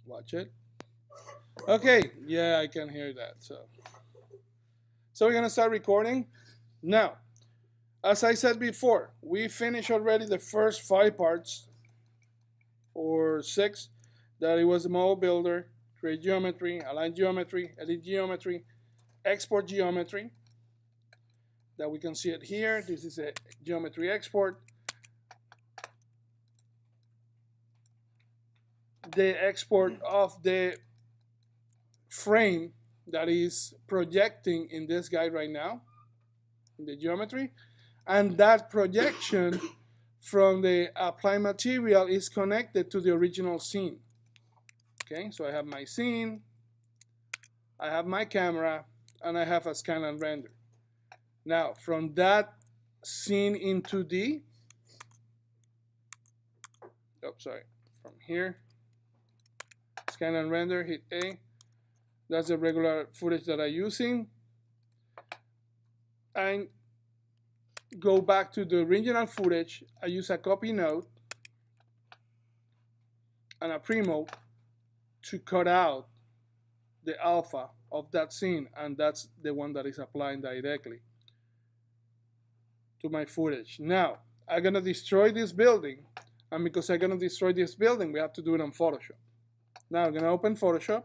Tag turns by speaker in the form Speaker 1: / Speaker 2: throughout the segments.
Speaker 1: Watch it. Okay, yeah, I can hear that. So we're gonna start recording now. As I said before, we finished already the first 5 parts or 6. That it was the model builder, create geometry, align geometry, edit geometry, export geometry. That we can see it here. This is a geometry export. The export of the frame that is projecting in this guy right now in the geometry, and that projection from the applied material is connected to the original scene. Okay, so I have my scene, I have my camera, and I have a scan and render. Now from that scene in 2D, from here, scan and render, hit A. That's the regular footage that I'm using. And go back to the original footage. I use a copy node and a premode to cut out the alpha of that scene, and that's the one that is applying directly to my footage. Now, I'm gonna destroy this building, and because I'm gonna destroy this building, we have to do it on Photoshop. Now I'm gonna open Photoshop.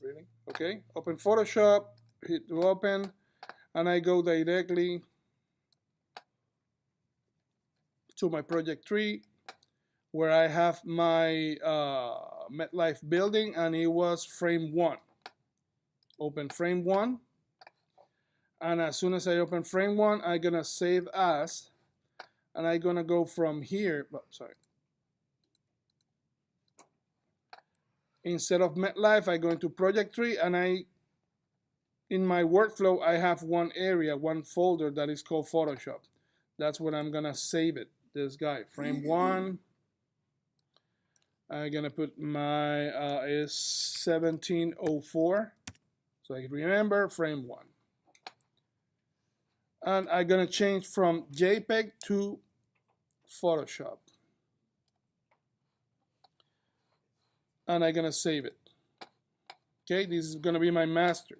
Speaker 1: Really? Okay, open Photoshop, hit to open, and I go directly to my project tree where I have my MetLife building, and it was frame 1. Open frame 1, and as soon as I open frame 1, I'm gonna save as, and I'm gonna go from here, instead of MetLife, I go into project tree, and in my workflow, I have one area, one folder that is called Photoshop. That's where I'm gonna save it, this guy, frame 1. I'm gonna put my is 1704, so I remember frame 1. And I'm gonna change from JPEG to Photoshop. And I'm gonna save it. Okay, this is gonna be my master.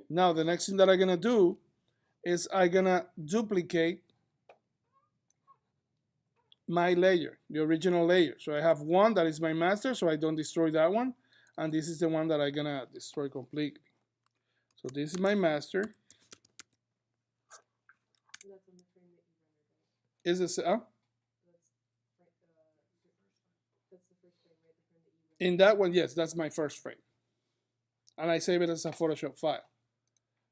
Speaker 1: Now the next thing that I'm gonna do is I'm gonna duplicate my layer, the original layer. So I have one that is my master, so I don't destroy that one, and this is the one that I'm gonna destroy completely. So this is my master. Is this in that one? Yes, that's my first frame, and I save it as a Photoshop file.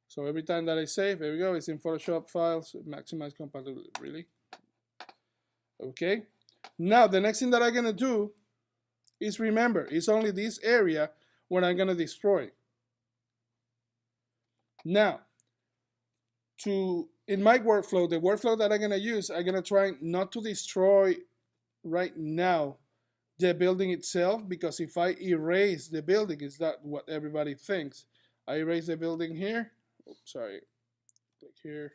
Speaker 1: So every time that I save, there we go, it's in Photoshop files, maximize compatibility, really. Okay, now the next thing that I'm gonna do is, remember, it's only this area where I'm gonna destroy. Now, in my workflow, the workflow that I'm gonna use, I'm gonna try not to destroy right now the building itself, because if I erase the building, is that what everybody thinks? I erase the building here. Oops, sorry, click here.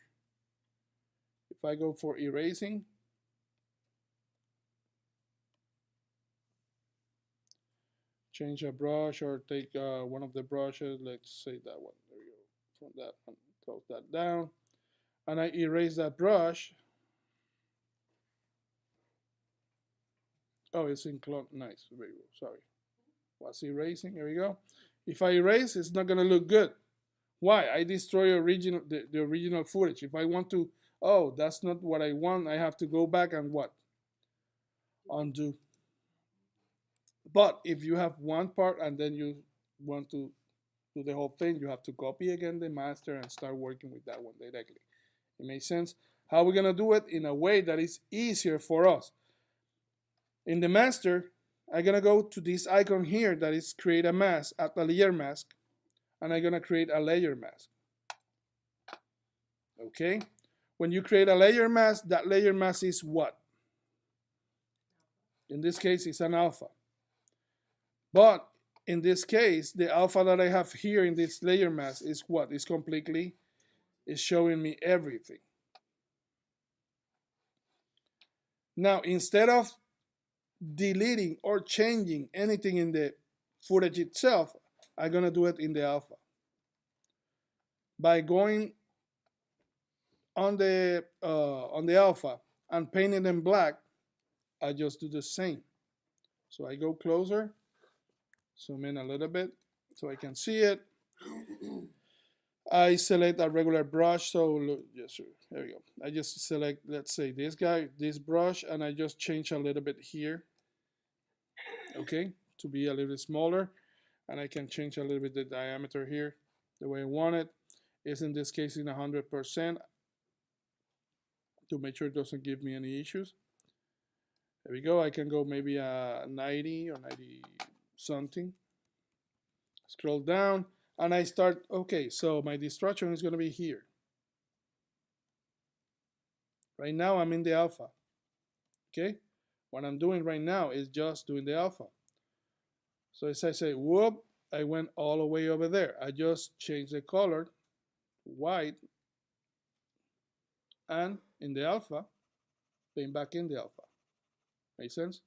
Speaker 1: If I go for erasing, change a brush or take one of the brushes, let's say that one, there we go. From that one, close that down, and I erase that brush. Oh, it's in clone, nice, very good, sorry. Was erasing, here we go. If I erase, it's not gonna look good. Why? I destroy the original footage. If I want to, oh, that's not what I want, I have to go back and what? Undo. But if you have one part and then you want to do the whole thing, you have to copy again the master and start working with that one directly. It makes sense? How we're gonna do it in a way that is easier for us. In the master, I'm gonna go to this icon here that is create a mask, add a layer mask, and I'm gonna create a layer mask. Okay? When you create a layer mask, that layer mask is what? In this case, it's an alpha. But In this case, the alpha that I have here in this layer mask is what? Is completely, is showing me everything. Now, instead of deleting or changing anything in the footage itself, I'm gonna do it in the alpha. By going on the alpha and painting them black, I just do the same. So I go closer, zoom in a little bit so I can see it. I select a regular brush, so look, yes, sir. There we go. I just select, let's say this guy, this brush, and I just change a little bit here, okay, to be a little bit smaller, and I can change a little bit the diameter here the way I want it. Is in this case in 100% to make sure it doesn't give me any issues. There we go. I can go maybe a 90 or 90 something. Scroll down and I start, okay, so my destruction is going to be here. Right now I'm in the alpha. Okay, what I'm doing right now is just doing the alpha. So as I say, whoop, I went all the way over there. I just changed the color to white, and in the alpha, then back in the alpha. Make sense?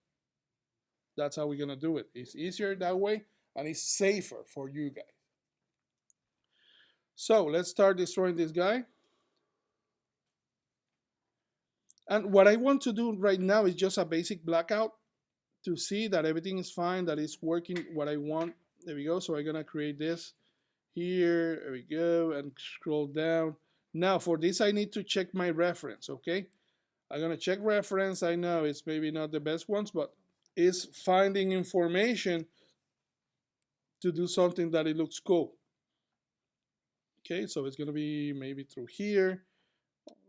Speaker 1: That's how we're gonna do it. It's easier that way, and it's safer for you guys. So let's start destroying this guy. And what I want to do right now is just a basic blackout to see that everything is fine, that it's working what I want. There we go. So I'm gonna create this here. There we go, and scroll down. Now for this, I need to check my reference. Okay, I'm gonna check reference. I know it's maybe not the best ones, but it's finding information to do something that it looks cool. Okay, so it's gonna be maybe through here.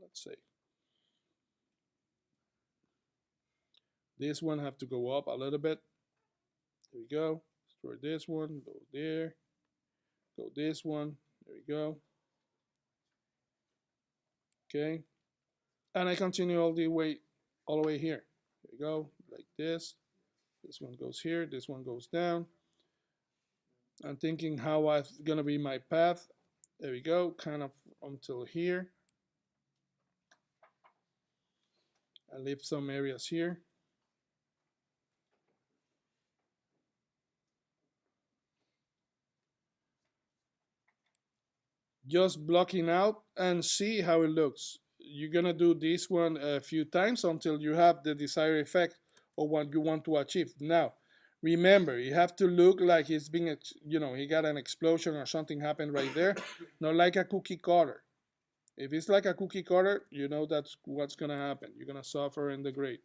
Speaker 1: Let's say this one have to go up a little bit. There we go. Destroy this one. Go there. Go this one. There we go. Okay, and I continue all the way here. There we go, like this. This one goes here. This one goes down. I'm thinking how I'm gonna be my path. There we go, kind of until here. I leave some areas here. Just blocking out and see how it looks. You're gonna do this one a few times until you have the desired effect of what you want to achieve. Now, remember, you have to look like it's being, you know, he got an explosion or something happened right there, not like a cookie cutter. If it's like a cookie cutter, you know that's what's gonna happen. You're gonna suffer in the grade.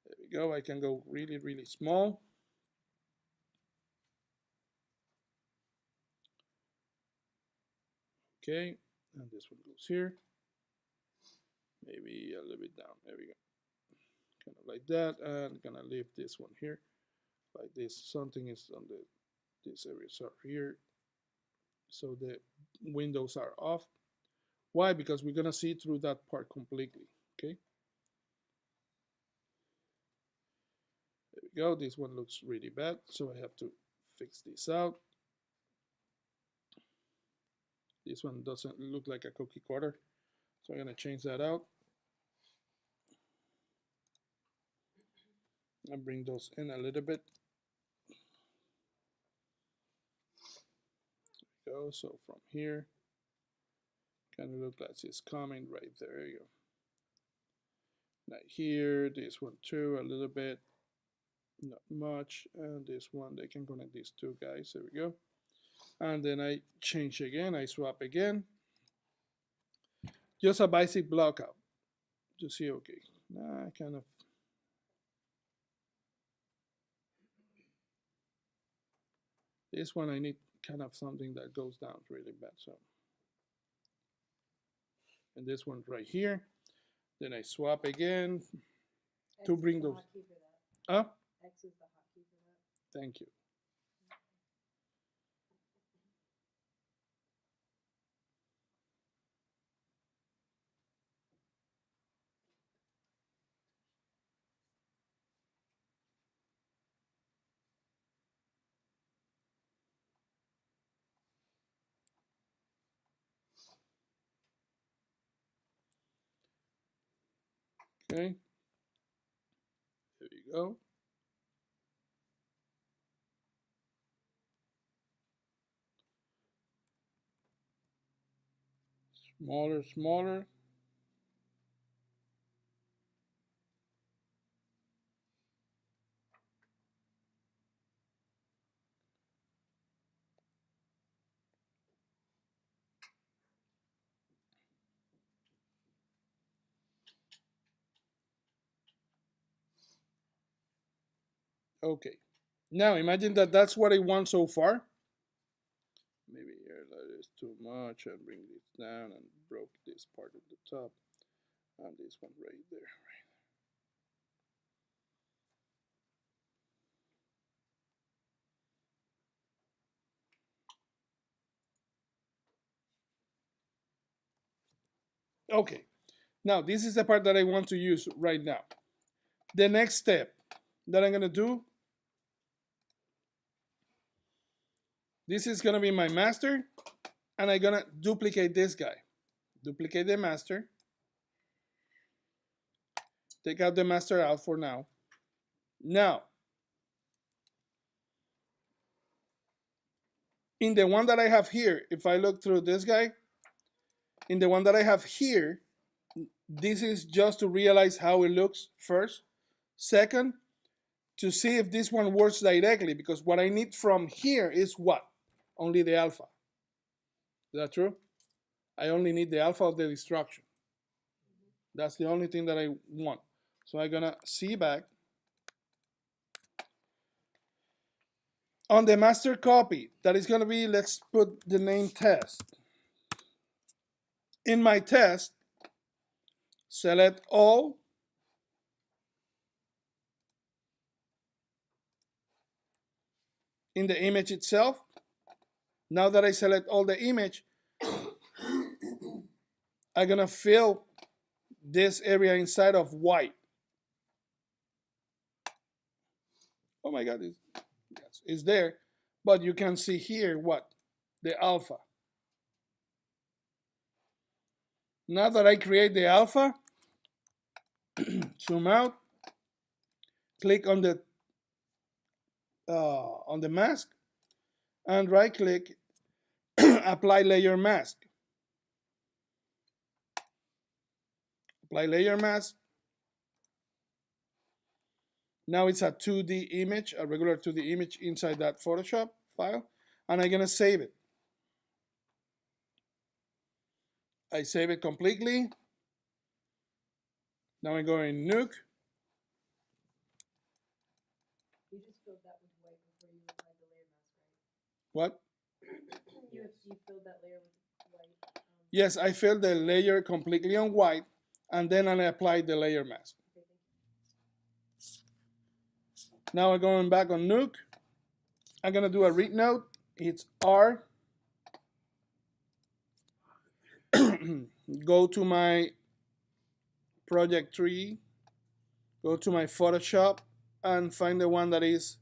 Speaker 1: There we go. I can go really, really small. Okay, and this one goes here. Maybe a little bit down. There we go. Kind of like that, and gonna leave this one here, like this. Something is on this areas are here, so the windows are off. Why? Because we're gonna see through that part completely. Okay. There we go. This one looks really bad, so I have to fix this out. This one doesn't look like a cookie cutter, so I'm gonna change that out and bring those in a little bit. There we go. So from here, kind of look like it's coming right there. There you go. Now here, this one too, a little bit, not much, and this one, they can connect these two guys. There we go. And then I change again, I swap again. Just a basic block out. You see, okay. Nah, kind of. This one I need kind of something that goes down really bad. So, and this one right here. Then I swap again to bring those. Huh? X is the hotkey for that. Thank you. Okay, there you go. Smaller, smaller. Okay. Now imagine that that's what I want so far. Maybe here that is too much. I bring this down and broke this part of the top and this one right there. Okay. Now this is the part that I want to use right now. The next step that I'm gonna do, this is gonna be my master, and I'm gonna duplicate this guy. Duplicate the master. Take out the master out for now. Now, in the one that I have here, if I look through this guy, in the one that I have here, this is just to realize how it looks first. Second, to see if this one works directly, because what I need from here is what? Only the alpha. Is that true? I only need the alpha of the destruction. That's the only thing that I want. So I'm gonna see back. On the master copy, that is gonna be, let's put the name test. In my test, select all. In the image itself, now that I select all the image, I'm gonna fill this area inside of white. Oh my God, it's there, but you can see here what? The alpha. Now that I create the alpha, zoom out, click on the mask, and right click, apply layer mask. Apply layer mask. Now it's a 2D image, a regular 2D image inside that Photoshop file, and I'm gonna save it. I save it completely. Now I go in Nuke.
Speaker 2: You just filled that with white before you applied the layer mask, right?
Speaker 1: What?
Speaker 2: You filled that layer with white.
Speaker 1: Yes, I filled the layer completely on white, and then I applied the layer mask.
Speaker 2: Okay,
Speaker 1: Now I'm going back on Nuke. I'm gonna do a read note. It's R. Go to my project tree, go to my Photoshop, and find the one that is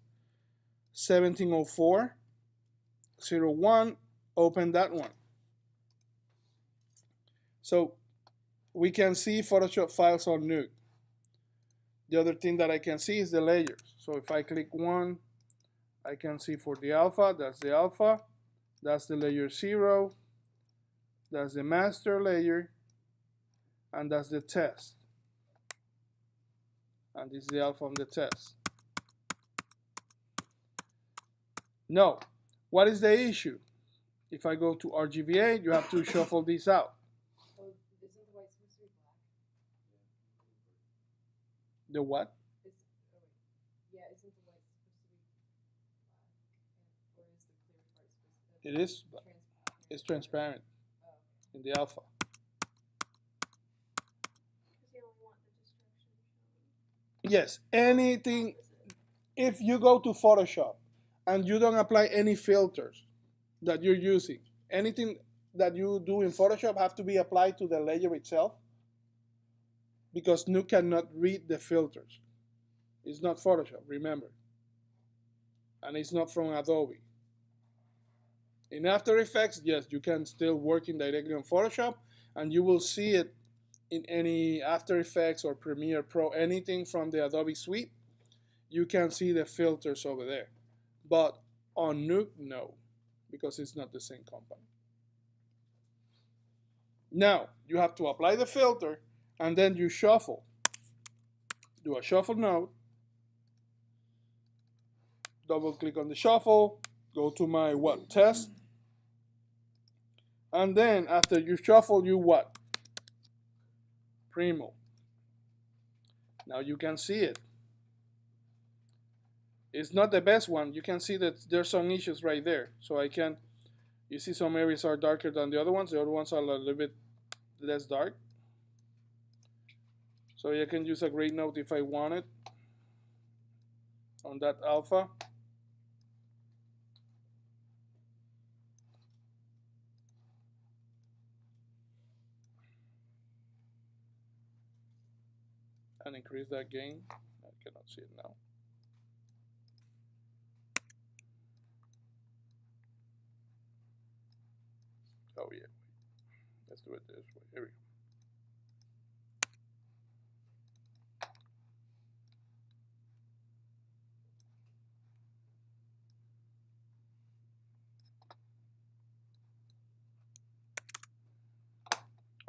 Speaker 1: 1704-01. Open that one. So we can see Photoshop files on Nuke. The other thing that I can see is the layers. So if I click one, I can see for the alpha, that's the alpha, that's the layer 0, that's the master layer, and that's the test. And this is the alpha of the test. No, what is the issue? If I go to RGBA, you have to shuffle this out.
Speaker 2: so isn't the white supposed to be black?
Speaker 1: The what?
Speaker 2: Yeah, isn't the white supposed to be black? Or is the clear part supposed to be
Speaker 1: It is.
Speaker 2: transparent?
Speaker 1: It's transparent
Speaker 2: Oh, okay.
Speaker 1: in the alpha.
Speaker 3: Because you only want the destruction shown.
Speaker 1: Yes, anything. If you go to Photoshop and you don't apply any filters that you're using, anything that you do in Photoshop have to be applied to the layer itself, because Nuke cannot read the filters. It's not Photoshop, remember. And it's not from Adobe. In After Effects, yes, you can still work in directly on Photoshop, and you will see it in any After Effects or Premiere Pro, anything from the Adobe suite, you can see the filters over there. But on Nuke, no, because it's not the same company. Now, you have to apply the filter, and then you shuffle. Do a shuffle node, double click on the shuffle, go to my test, and then after you shuffle, you Primo. Now you can see it. It's not the best one. You can see that there's some issues right there. So you see some areas are darker than the other ones. The other ones are a little bit less dark. So you can use a gray node if I want it on that alpha. And increase that gain. I cannot see it now. Oh yeah, let's do it this way. Here we go.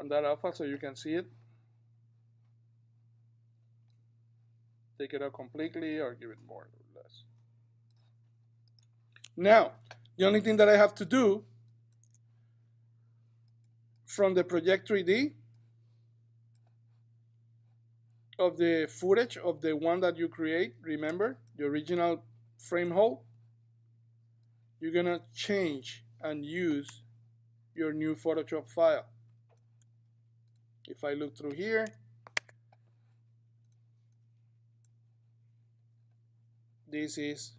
Speaker 1: On that alpha, so you can see it. Take it out completely or give it more or less. Now, the only thing that I have to do from the Project 3D of the footage of the one that you create, remember, the original frame hole, you're gonna change and use your new Photoshop file. If I look through here, this is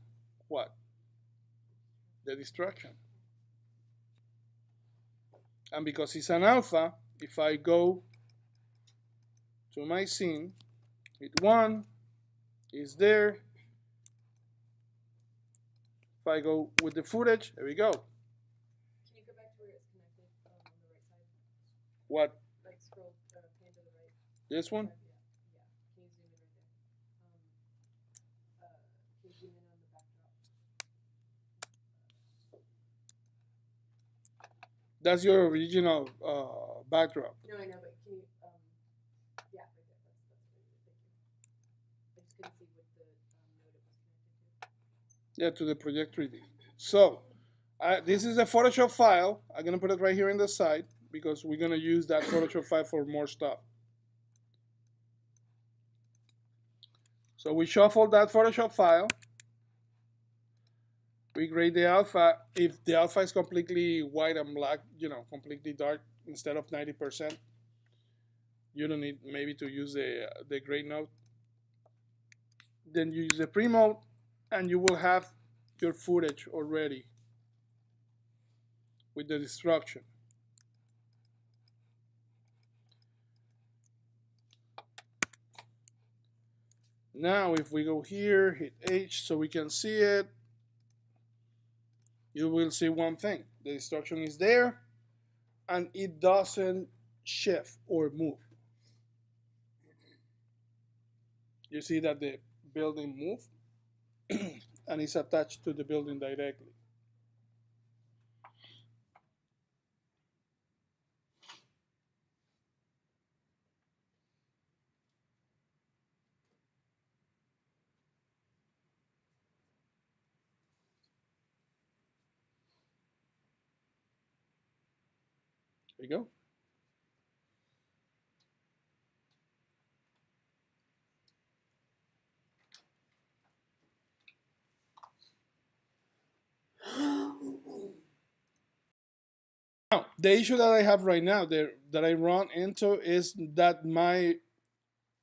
Speaker 1: what? The destruction. And because it's an alpha, if I go to my scene, hit 1, is there. If I go with the footage, there we go.
Speaker 2: Can you go back to where it's connected on the right side?
Speaker 1: What?
Speaker 2: Like scroll, pan to the right.
Speaker 1: This one?
Speaker 2: Yeah. Can you zoom in right there? Can you zoom in on the backdrop?
Speaker 1: That's your original backdrop.
Speaker 2: No, I know, but can you, yeah, right there. That's what I needed. Thank you. I just couldn't see what the node it was connected to.
Speaker 1: Yeah, to the Project 3D. So, this is a Photoshop file. I'm gonna put it right here in the side because we're gonna use that Photoshop file for more stuff. So we shuffle that Photoshop file. We grade the alpha. If the alpha is completely white and black, completely dark instead of 90%, you don't need maybe to use the gray node. Then you use the pre-mode, and you will have your footage already with the destruction. Now if we go here, hit H so we can see it, you will see one thing. The destruction is there and it doesn't shift or move. You see that the building moved and it's attached to the building directly. There you go. Now, the issue that I have right now that I run into is that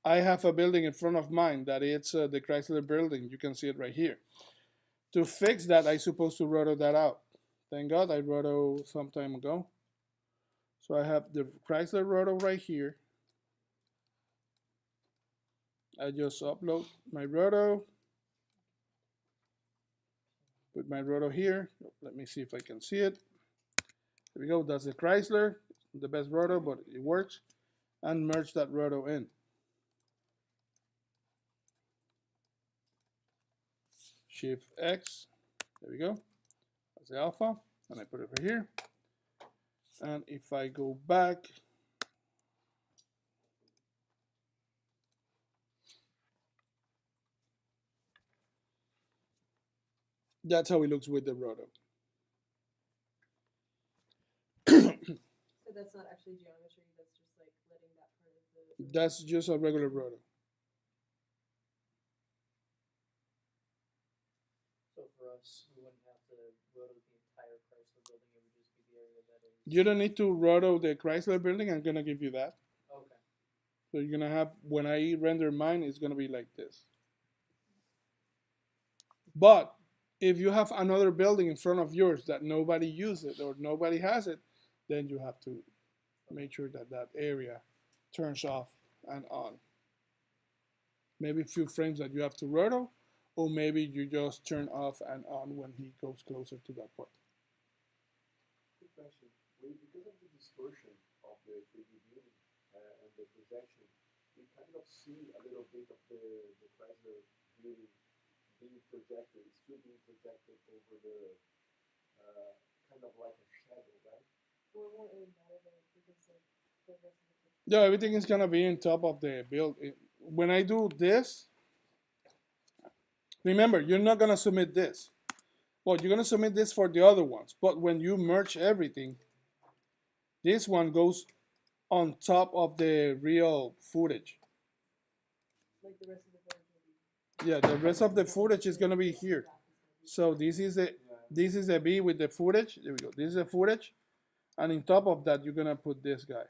Speaker 1: I have a building in front of mine that it's the Chrysler building. You can see it right here. To fix that, I'm supposed to roto that out. Thank God I roto some time ago. So I have the Chrysler roto right here. I just upload my roto. Put my roto here. Let me see if I can see it. There we go. That's the Chrysler. The best roto, but it works. and merge that roto in. Shift X, there we go. That's the alpha, and I put it over here. And if I go back, that's how it looks with the roto.
Speaker 2: So that's not actually geometry, that's just like letting that part of the.
Speaker 1: That's just a regular roto.
Speaker 4: So for us, we wouldn't have to roto the entire Chrysler building, it would just be the area that is.
Speaker 1: You don't need to roto the Chrysler building. I'm gonna give you that.
Speaker 4: Okay.
Speaker 1: So you're gonna have, when I render mine, it's gonna be like this. But if you have another building in front of yours that nobody uses or nobody has it, then you have to make sure that that area turns off and on. Maybe a few frames that you have to roto, or maybe you just turn off and on when he goes closer to that point.
Speaker 5: Good question. Because of the distortion of the 3D building and the projection, we kind of see a little bit of the Chrysler building being projected, still being projected over the kind of like a shadow, right?
Speaker 2: Well, it won't really matter though, because like the rest of the.
Speaker 1: Yeah, everything is gonna be on top of the build. When I do this, remember, you're not gonna submit this. Well, you're gonna submit this for the other ones, but when you merge everything, this one goes on top of the real footage.
Speaker 2: Like the rest of the footage will be.
Speaker 1: Yeah, the rest of the footage is gonna be here. So this is the B with the footage. There we go. This is the footage, and on top of that, you're gonna put this guy.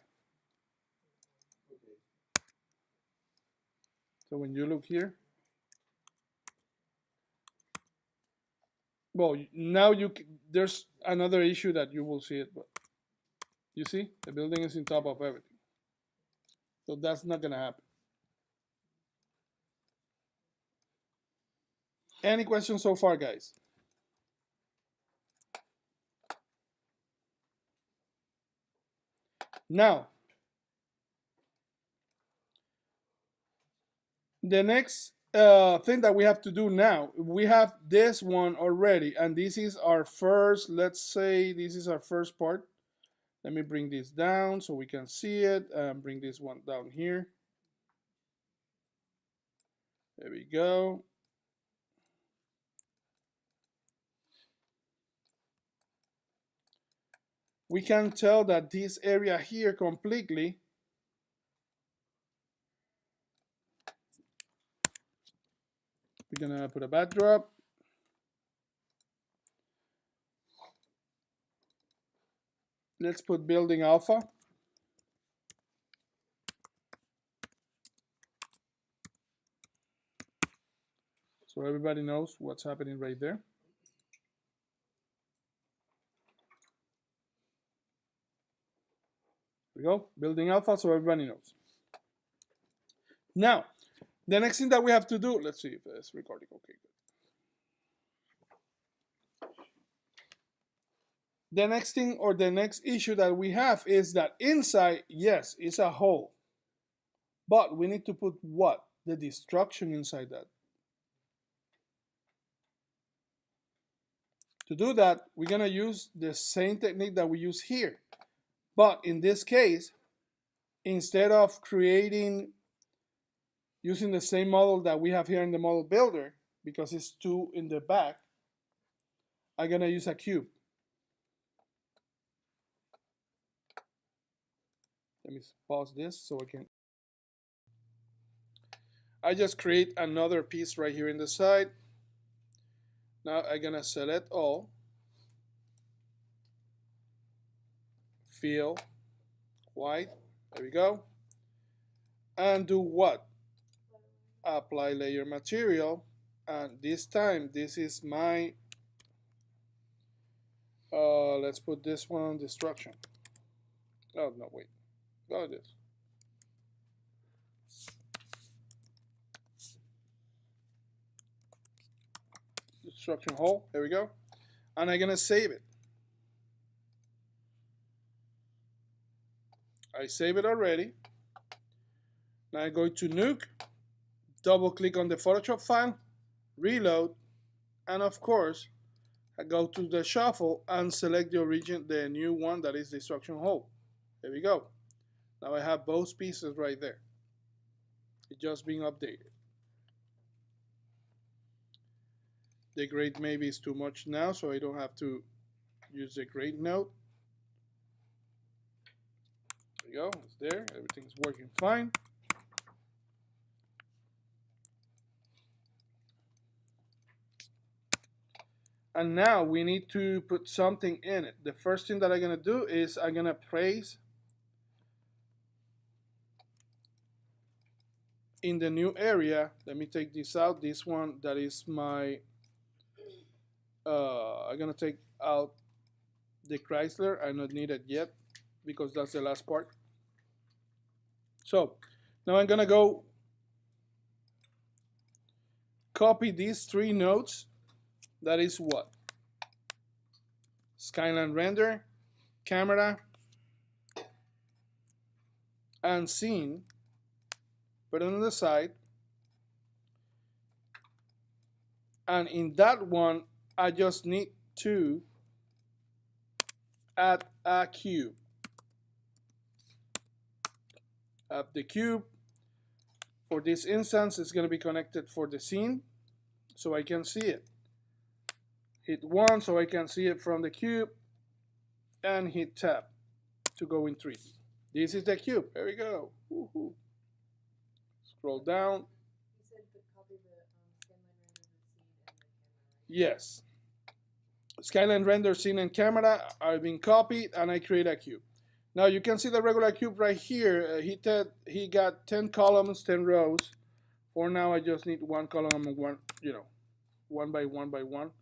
Speaker 5: Okay.
Speaker 1: So when you look here, well, now there's another issue that you will see it, but you see the building is on top of everything. So that's not gonna happen. Any questions so far, guys? Now, the next thing that we have to do now, we have this one already, and this is our first, let's say this is our first part. Let me bring this down so we can see it, and bring this one down here. There we go. We can tell that this area here completely we're gonna put a backdrop. Let's put building alpha. So everybody knows what's happening right there. There we go, building alpha, so everybody knows. Now, the next thing that we have to do, let's see if it's recording. Okay, good. The next thing or the next issue that we have is that inside, yes, it's a hole. But we need to put what? The destruction inside that. To do that, we're gonna use the same technique that we use here. But in this case, instead of using the same model that we have here in the model builder, because it's 2 in the back, I'm gonna use a cube. Let me pause this so I just create another piece right here in the side. Now I'm gonna select all, fill, white, there we go. And do what? Apply layer material, and this time this is my let's put this one on destruction. Oh no, wait, go with this. Destruction hole, there we go. And I'm gonna save it. I save it already. Now I go to Nuke, double click on the Photoshop file, reload, and of course I go to the shuffle and select the new one, that is the instruction hole. There we go. Now I have both pieces right there. It's just being updated. The grade maybe is too much now, so I don't have to use the grade node. There we go, it's there, everything's working fine. And now we need to put something in it. The first thing that I'm gonna do is I'm gonna place in the new area. Let me take this out. This one, that is my, I'm gonna take out the Chrysler. I don't need it yet because that's the last part. So now I'm gonna go copy these 3 nodes. That is what? Skyline render, camera, and scene. Put it on the side. And in that one, I just need to add a cube. Add the cube. For this instance, it's going to be connected for the scene, so I can see it. Hit 1 so I can see it from the cube, and hit tab to go in 3D. This is the cube. There we go. Woohoo. Scroll down.
Speaker 2: You said to copy the scanline render, the scene, and the camera, right?
Speaker 1: Yes. Skyline render, scene, and camera are being copied, and I create a cube. Now you can see the regular cube right here. He got 10 columns, 10 rows. For now, I just need 1 column and 1, 1 by 1 by 1.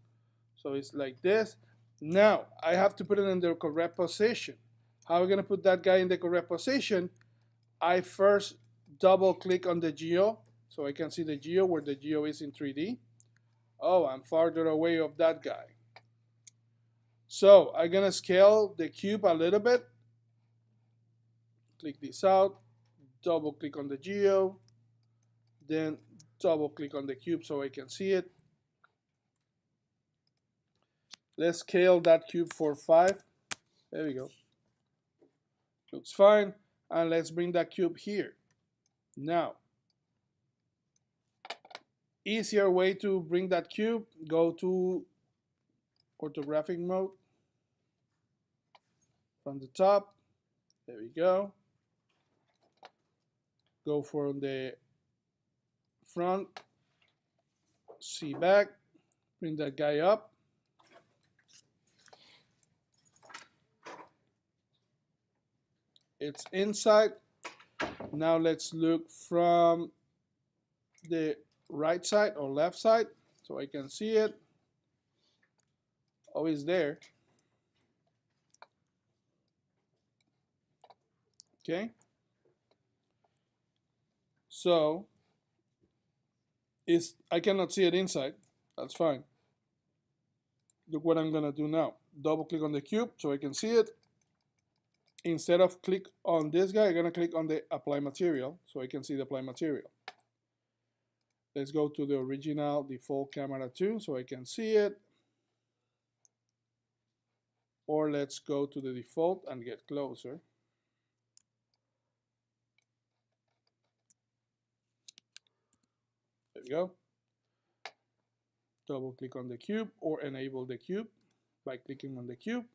Speaker 1: So it's like this. Now I have to put it in the correct position. How are we gonna put that guy in the correct position? I first double click on the geo so I can see the geo, where the geo is in 3D. Oh, I'm farther away of that guy. So I'm gonna scale the cube a little bit. Click this out, double click on the geo, then double click on the cube so I can see it. Let's scale that cube for 5. There we go. Looks fine. And let's bring that cube here. Now, easier way to bring that cube, go to orthographic mode. From the top, there we go. Go from the front, see back, bring that guy up. It's inside. Now let's look from the right side or left side so I can see it. Oh, it's there. Okay. So I cannot see it inside. That's fine. Look what I'm gonna do now. Double click on the cube so I can see it. Instead of click on this guy, I'm gonna click on the apply material so I can see the apply material. Let's go to the original default camera 2 so I can see it. Or let's go to the default and get closer. There we go. Double click on the cube or enable the cube by clicking on the cube.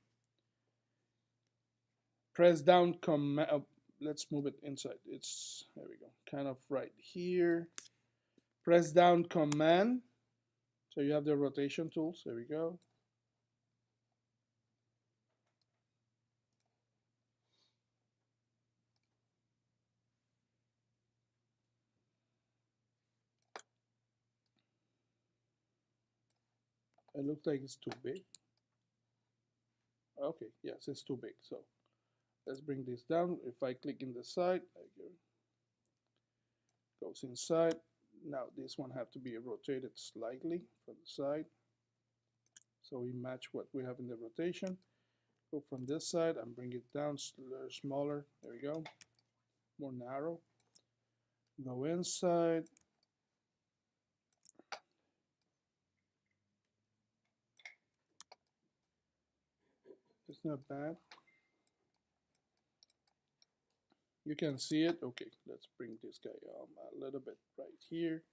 Speaker 1: Press down command. Let's move it inside. There we go. Kind of right here. Press down command. So you have the rotation tools. There we go. It looks like it's too big. Okay, yes, it's too big. So let's bring this down. If I click in the side, goes inside. Now this one have to be rotated slightly from the side, so we match what we have in the rotation. Go from this side and bring it down smaller. There we go, more narrow. Go inside. It's not bad. You can see it. Okay, let's bring this guy a little bit right here.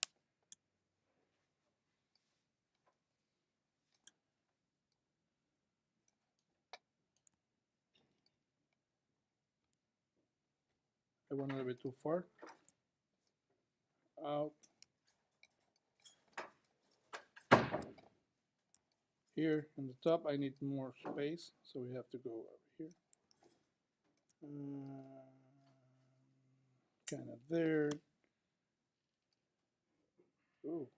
Speaker 1: I went a little bit too far. Out. Here in the top, I need more space, so we have to go over here. Kind of there. Ooh.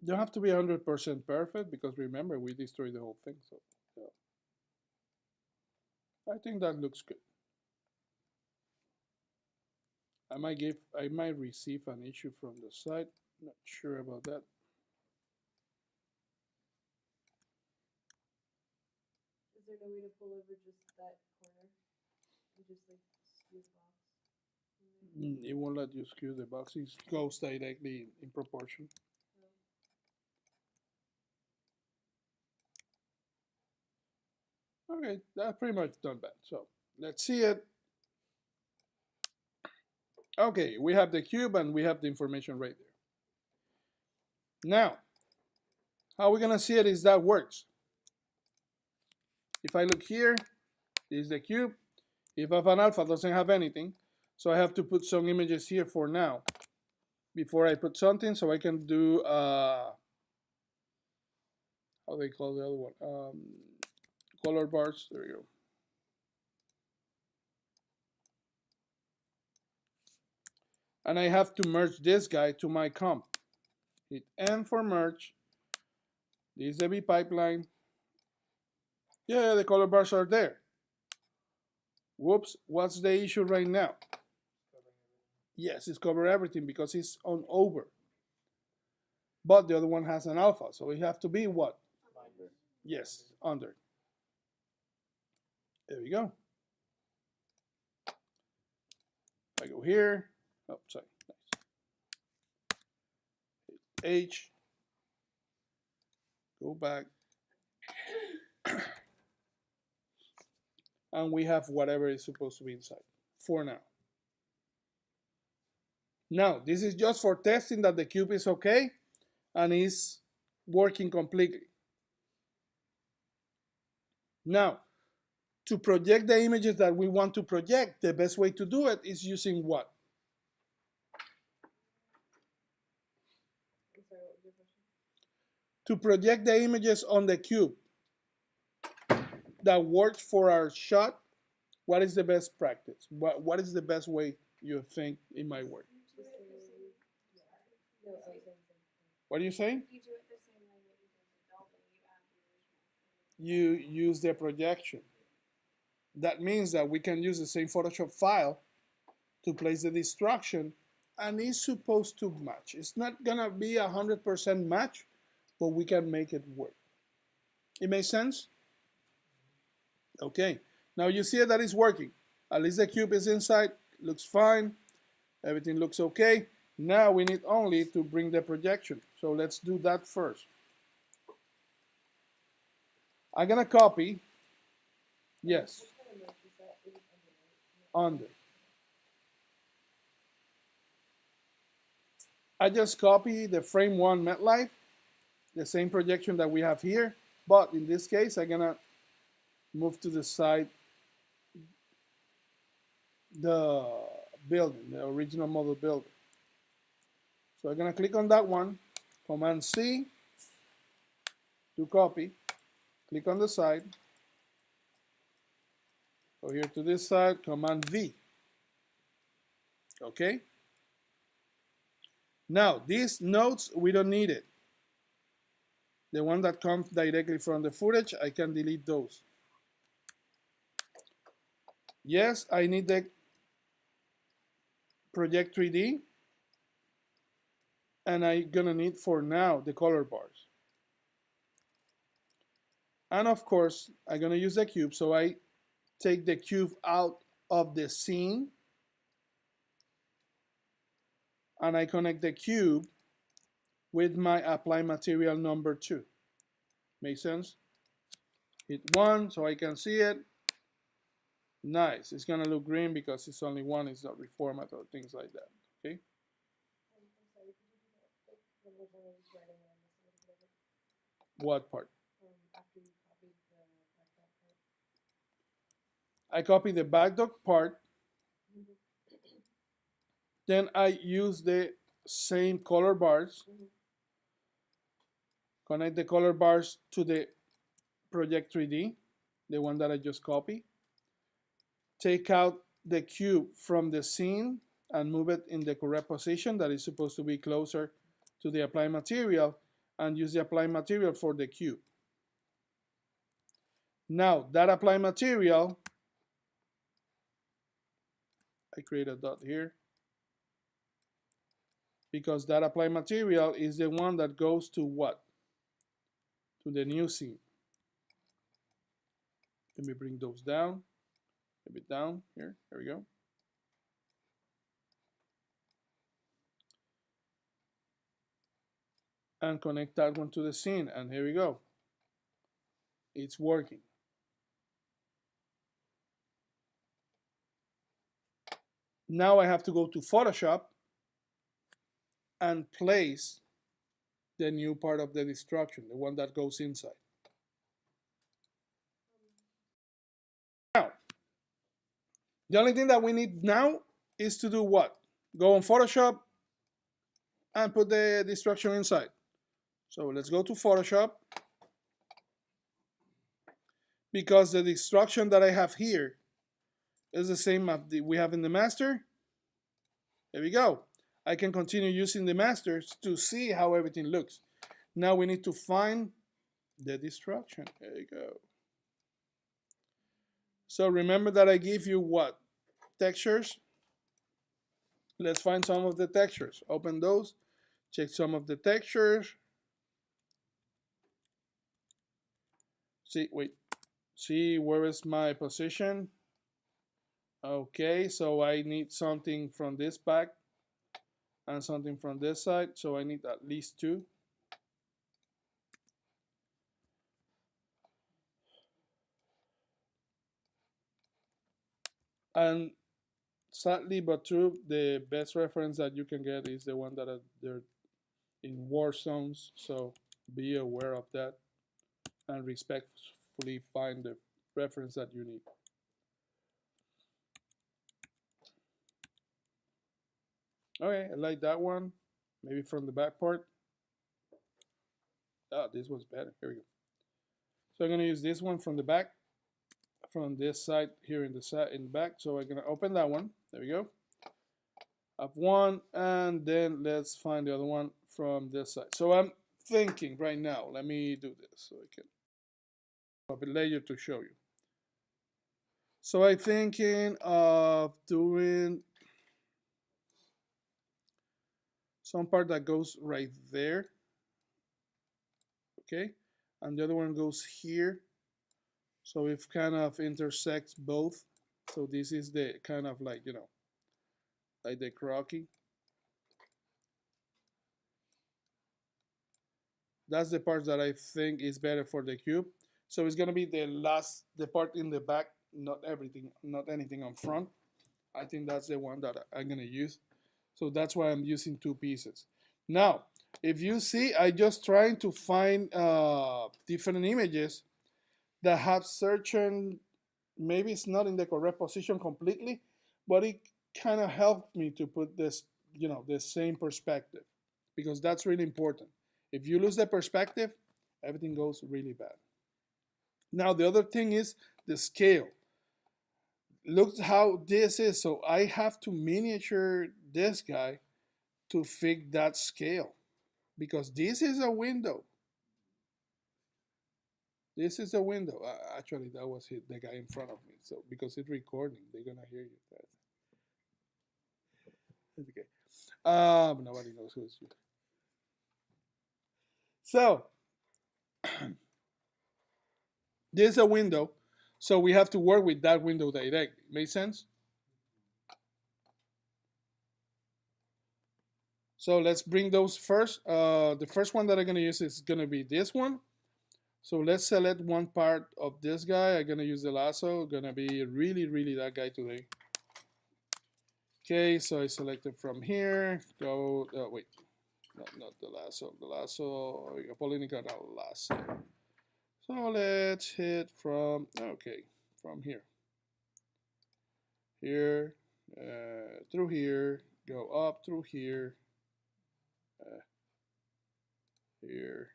Speaker 1: Don't have to be 100% perfect because remember we destroyed the whole thing. So yeah. I think that looks good. I might receive an issue from the site. Not sure about that.
Speaker 2: Is there no way to pull over just that corner and just like skew the box?
Speaker 1: It won't let you skew the box. It goes directly in proportion. Okay, that's pretty much done that. So let's see it. Okay, we have the cube and we have the information right there. Now, how we're gonna see it is that works. If I look here, this is the cube. If f1 alpha doesn't have anything, so I have to put some images here for now. Before I put something, so I can do how they call the other one? Color bars. There you go. And I have to merge this guy to my comp. Hit N for merge. This is the V pipeline. Yeah, the color bars are there. Whoops, what's the issue right now? Yes, it's cover everything because it's on over. But the other one has an alpha, so it have to be what?
Speaker 4: Under.
Speaker 1: Yes, under. There we go. I go here. Oh, sorry. Hit H. Go back. And we have whatever is supposed to be inside for now. Now, this is just for testing that the cube is okay and is working completely. Now, to project the images that we want to project, the best way to do it is using what?
Speaker 2: I'm sorry, what was your question?
Speaker 1: To project the images on the cube that works for our shot, what is the best practice? What is the best way you think it might work?
Speaker 3: You do it the same. Sorry.
Speaker 2: No, I was saying the same thing.
Speaker 1: What are you saying?
Speaker 3: You do it the same way that you did the building. You add the original.
Speaker 1: You use the projection. That means that we can use the same Photoshop file to place the destruction, and it's supposed to match. It's not gonna be 100% match, but we can make it work. It makes sense? Okay, now you see that it's working. At least the cube is inside, looks fine, everything looks okay. Now we need only to bring the projection. So let's do that first. I'm gonna copy, yes,
Speaker 2: What kind of merge is that? Is it under, right?
Speaker 1: under. I just copy the frame one MetLife, the same projection that we have here, but in this case, I'm gonna move to the side the building, the original model building. So I'm gonna click on that one, Command C to copy, click on the side, go here to this side, Command V. Okay? Now, these notes, we don't need it. The one that comes directly from the footage, I can delete those. Yes, I need the Project 3D, and I'm gonna need for now the color bars. And of course, I'm gonna use the cube, so I take the cube out of the scene and I connect the cube with my apply material number 2. Make sense? Hit 1 so I can see it. Nice. It's gonna look green because it's only 1, it's not reformat or things like that. Okay.
Speaker 2: I'm sorry, could you do that? Like, when we're writing on this a little bit
Speaker 1: What part?
Speaker 2: after you copied the background part.
Speaker 1: I copy the backdock part. Then I use the same color bars. Connect the color bars to the Project 3D, the one that I just copied. Take out the cube from the scene and move it in the correct position that is supposed to be closer to the applied material, and use the applied material for the cube. Now that applied material, I create a dot here because that applied material is the one that goes to what? To the new scene. Let me bring those down, a bit down here. There we go. And connect that one to the scene, and here we go. It's working. Now I have to go to Photoshop and place the new part of the destruction, the one that goes inside. Now, the only thing that we need now is to do what? Go on Photoshop and put the destruction inside. So let's go to Photoshop. Because the destruction that I have here is the same as we have in the master. There we go. I can continue using the masters to see how everything looks. Now we need to find the destruction. There you go. So remember that I give you what? Textures. Let's find some of the textures. Open those. Check some of the textures. See where is my position? Okay, so I need something from this back and something from this side, so I need at least 2. And sadly but true, the best reference that you can get is the one that they're in war zones, so be aware of that and respectfully find the reference that you need. Okay, I like that one. Maybe from the back part. Oh, this one's better. Here we go. So I'm gonna use this one from the back, from this side here in the back. So I'm gonna open that one. There we go. Up one, and then let's find the other one from this side. So I'm thinking right now. Let me do this so I can a bit later to show you. So I'm thinking of doing some part that goes right there, okay, and the other one goes here, so it kind of intersects both. So this is the kind of like, you know, like the croquis. That's the part that I think is better for the cube. So it's gonna be the part in the back, not anything on front. I think that's the one that I'm gonna use. So that's why I'm using 2 pieces. Now, if you see, I just trying to find different images that have certain, maybe it's not in the correct position completely, but it kind of helped me to put this, you know, the same perspective, because that's really important. If you lose the perspective, everything goes really bad. Now, the other thing is the scale. Look how this is. So I have to miniature this guy to fit that scale, because this is a window. This is a window. Actually, that was the guy in front of me. So because it's recording, they're gonna hear you. That's okay. Nobody knows who it's you. So There's a window, so we have to work with that window directly. Make sense? So let's bring those first. The first one that I'm gonna use is gonna be this one. So let's select one part of this guy. I'm gonna use the lasso. Gonna be really that guy today. Okay, so I selected from here. Go. Wait, not the lasso. The lasso. Polínica lasso. So let's hit from. Okay, from here. Here, through here. Go up through here. Here.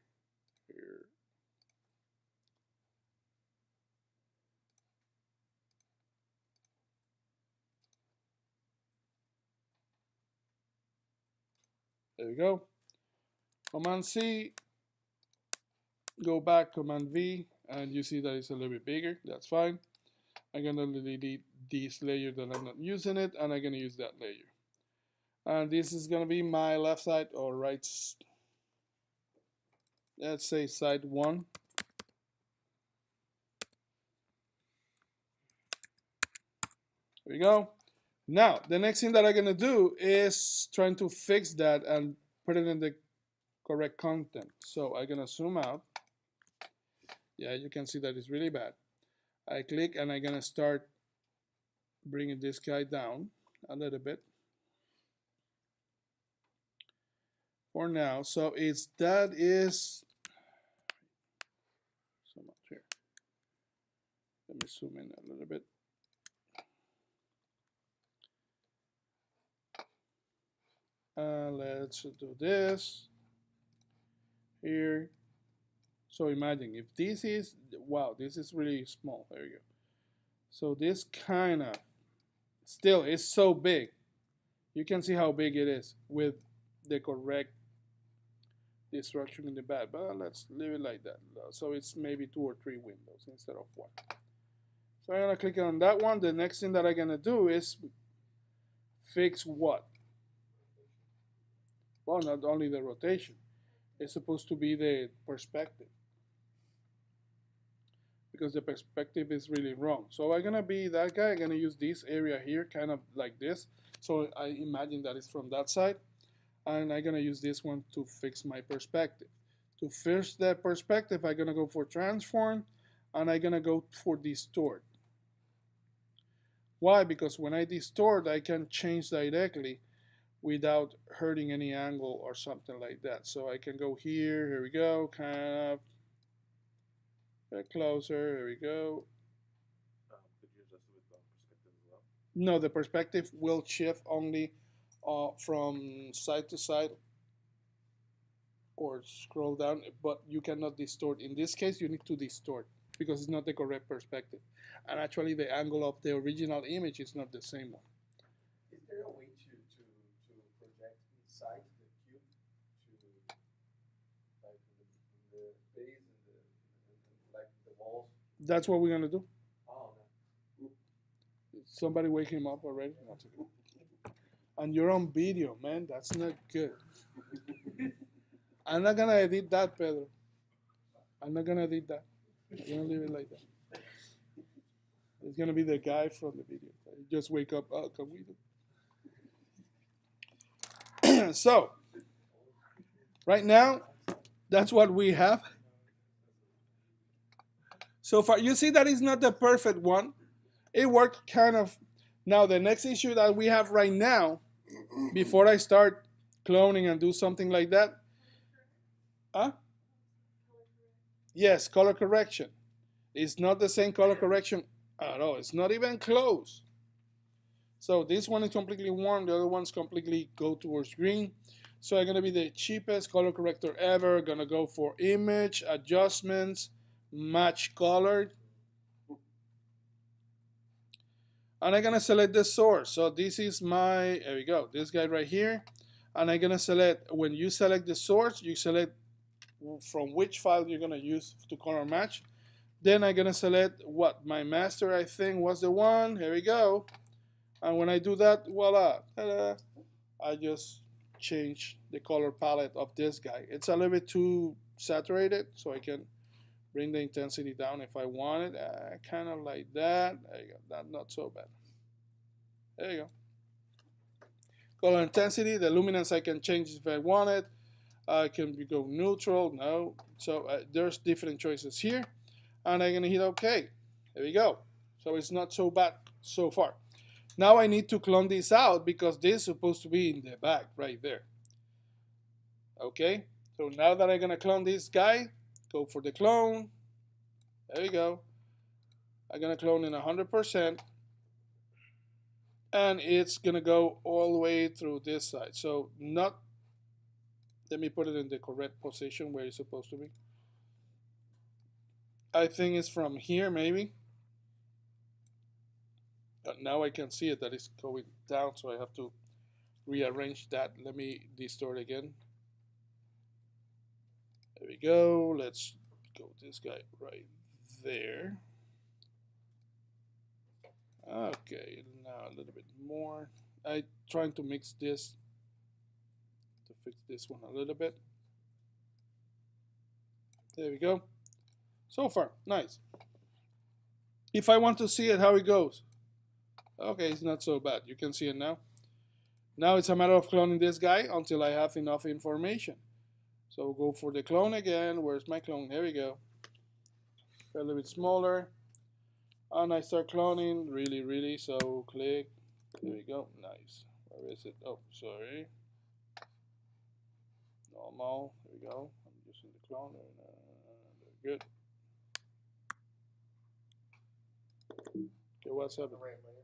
Speaker 1: There we go. Command C, go back, Command V, and you see that it's a little bit bigger. That's fine. I'm gonna delete this layer that I'm not using it, and I'm gonna use that layer. And this is gonna be my left side or right. Let's say side 1. There we go. Now, the next thing that I'm gonna do is trying to fix that and put it in the correct content. So I'm gonna zoom out. Yeah, you can see that it's really bad. I click and I'm gonna start bringing this guy down a little bit. For now, so that is so much here. Let me zoom in a little bit. Let's do this here. So imagine if this is, wow, this is really small. There you go. So this kind of still is so big. You can see how big it is with the correct destruction in the back, but let's leave it like that. So it's maybe 2 or 3 windows instead of 1. So I'm gonna click on that one. The next thing that I'm gonna do is fix what? Well, not only the rotation, it's supposed to be the perspective, because the perspective is really wrong. So I'm gonna be that guy. I'm gonna use this area here, kind of like this. So I imagine that it's from that side, and I'm gonna use this one to fix my perspective. To fix that perspective, I'm gonna go for transform, and I'm gonna go for distort. Why? Because when I distort, I can change directly without hurting any angle or something like that. So I can go here we go, kind of get closer, here we go.
Speaker 5: Could you adjust it with the perspective as well?
Speaker 1: No, the perspective will shift only from side to side or scroll down, but you cannot distort. In this case, you need to distort because it's not the correct perspective. And actually the angle of the original image is not the same one.
Speaker 5: Is there a way to project inside the cube to like in the base and like the walls?
Speaker 1: That's what we're gonna do.
Speaker 5: Oh, no.
Speaker 1: Somebody wake him up already? That's okay. And you're on video, man. That's not good. I'm not gonna edit that, Pedro. I'm not gonna edit that. I'm gonna leave it like that. It's gonna be the guy from the video. Just wake up. Oh, can we do? So, right now, that's what we have. So far, you see that it's not the perfect one. It worked kind of. Now, the next issue that we have right now, before I start cloning and do something like that, yes, color correction. It's not the same color correction at all. It's not even close. So this one is completely warm. The other one's completely go towards green. So I'm gonna be the cheapest color corrector ever. Gonna go for image, adjustments, match color. And I'm gonna select the source. So this is my, there we go, this guy right here. And I'm gonna select, when you select the source, you select from which file you're gonna use to color match. Then I'm gonna select what, my master I think was the one, here we go. And when I do that, voila, ta-da, I just change the color palette of this guy. It's a little bit too saturated, so I can Bring the intensity down if I want it, kind of like that. There you go, that's not so bad. There you go. Color intensity, the luminance I can change if I want it. I can go neutral, no. So there's different choices here. And I'm gonna hit OK. There we go. So it's not so bad so far. Now I need to clone this out because this is supposed to be in the back right there. Okay, so now that I'm gonna clone this guy, go for the clone. There you go. I'm gonna clone in 100%. And it's gonna go all the way through this side. So not, let me put it in the correct position where it's supposed to be. I think it's from here maybe. But now I can see it that it's going down, so I have to rearrange that. Let me distort again. There we go. Let's go this guy right there. Okay, now a little bit more. I'm trying to mix this to fix this one a little bit. There we go. So far, nice. If I want to see it, how it goes. Okay, it's not so bad. You can see it now. Now it's a matter of cloning this guy until I have enough information. So go for the clone again. Where's my clone? There we go. A little bit smaller. And I start cloning really. So click. There we go. Nice. Where is it? Oh, sorry. Normal. There we go. I'm using the clone. Good. Okay, what's up?
Speaker 4: The right layer.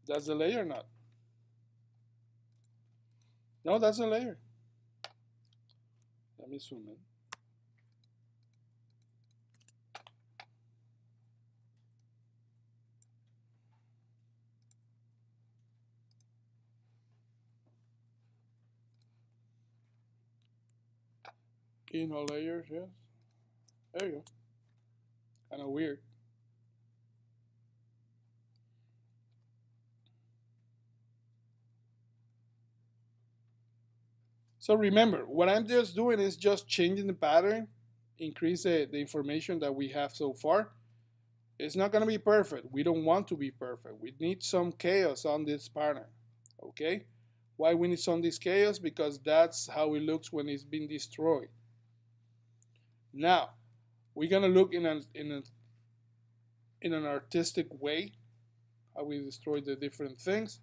Speaker 1: That's the layer or not? No, that's a layer. Let me zoom in. In all layers, yes. There you go. Kind of weird. So remember, what I'm just doing is just changing the pattern, increase the information that we have so far. It's not going to be perfect. We don't want to be perfect. We need some chaos on this pattern. Okay? Why we need some of this chaos? Because that's how it looks when it's been destroyed. Now, we're going to look in an artistic way how we destroy the different things,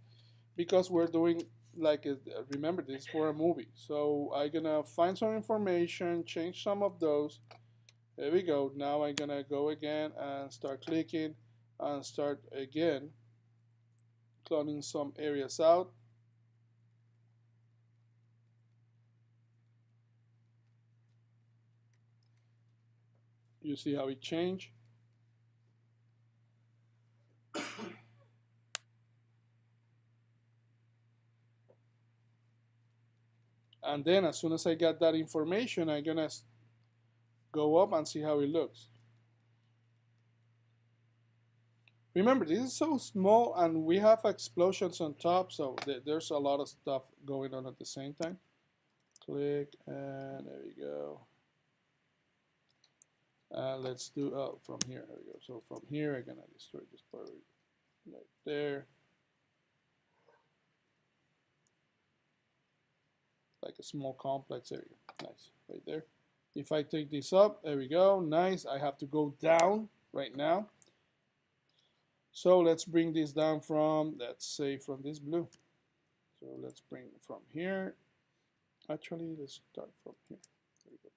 Speaker 1: because we're doing like remember, this is for a movie. So I'm gonna find some information, change some of those. There we go. Now I'm gonna go again and start clicking and start again cloning some areas out. You see how it changed? And then as soon as I get that information, I'm gonna go up and see how it looks. Remember, this is so small and we have explosions on top, so there's a lot of stuff going on at the same time. Click, and there we go. Let's do, from here, there we go. So from here, I'm gonna destroy this part right there. Like a small complex. There we go. Nice, right there. If I take this up, there we go. Nice. I have to go down right now. So let's bring this down from, let's say, from this blue. So let's bring from here. Actually, let's start from here. There we go.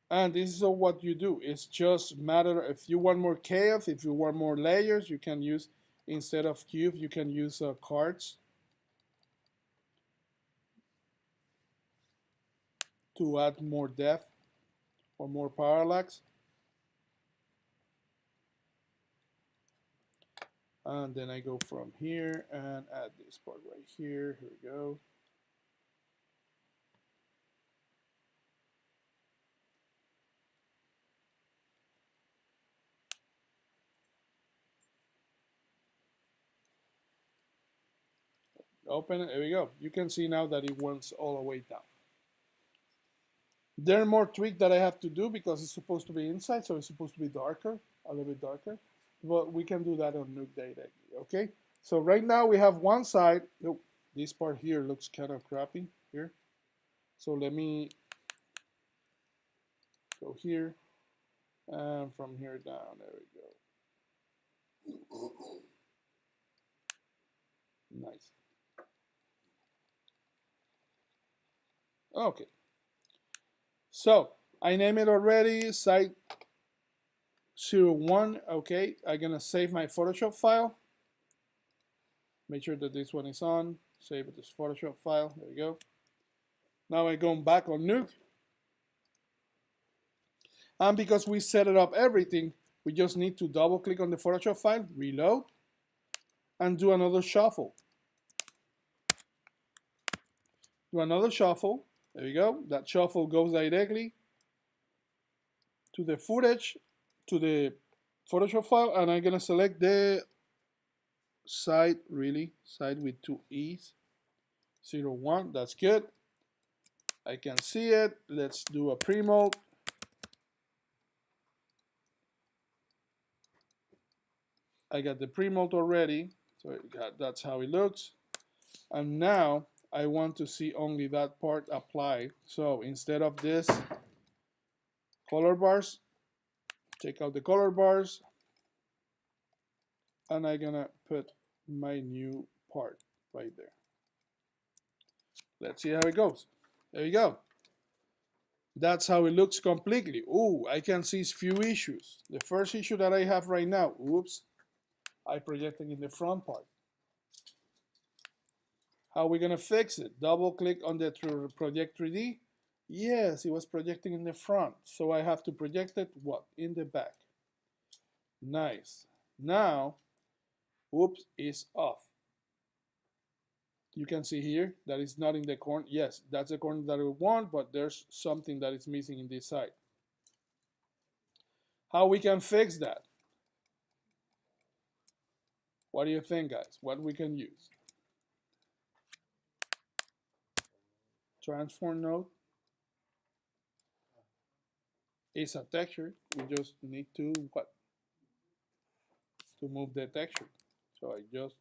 Speaker 1: And this is all what you do. It's just matter if you want more chaos, if you want more layers, you can use, instead of cubes, you can use cards to add more depth or more parallax. And then I go from here and add this part right here. Here we go. Open it. There we go. You can see now that it went all the way down. There are more tweaks that I have to do because it's supposed to be inside, so it's supposed to be darker, a little bit darker. But we can do that on Nuke directly, okay? So right now we have one side. Oh, this part here looks kind of crappy here. So let me go here, and from here down, there we go. Nice. Okay. So I name it already, site 01. Okay, I'm gonna save my Photoshop file. Make sure that this one is on. Save this Photoshop file. There we go. Now I'm going back on Nuke. And because we set it up everything, we just need to double click on the Photoshop file, reload, and do another shuffle. Do another shuffle. There we go. That shuffle goes directly to the footage, to the Photoshop file, and I'm gonna select the side, side with 2 E's, 01. That's good. I can see it. Let's do a pre-mode. I got the pre-mode already, so that's how it looks. And now I want to see only that part applied. So instead of this color bars, take out the color bars, and I'm gonna put my new part right there. Let's see how it goes. There you go. That's how it looks completely. Ooh, I can see a few issues. The first issue that I have right now, oops, I projected in the front part. How are we gonna fix it? Double click on the project 3D. Yes, it was projecting in the front, so I have to project it what? In the back. Nice. Now, oops, it's off. You can see here that it's not in the corner. Yes, that's the corner that we want, but there's something that is missing in this side. How we can fix that? What do you think, guys? What we can use? Transform node. It's a texture. We just need to what? To move the texture. So I just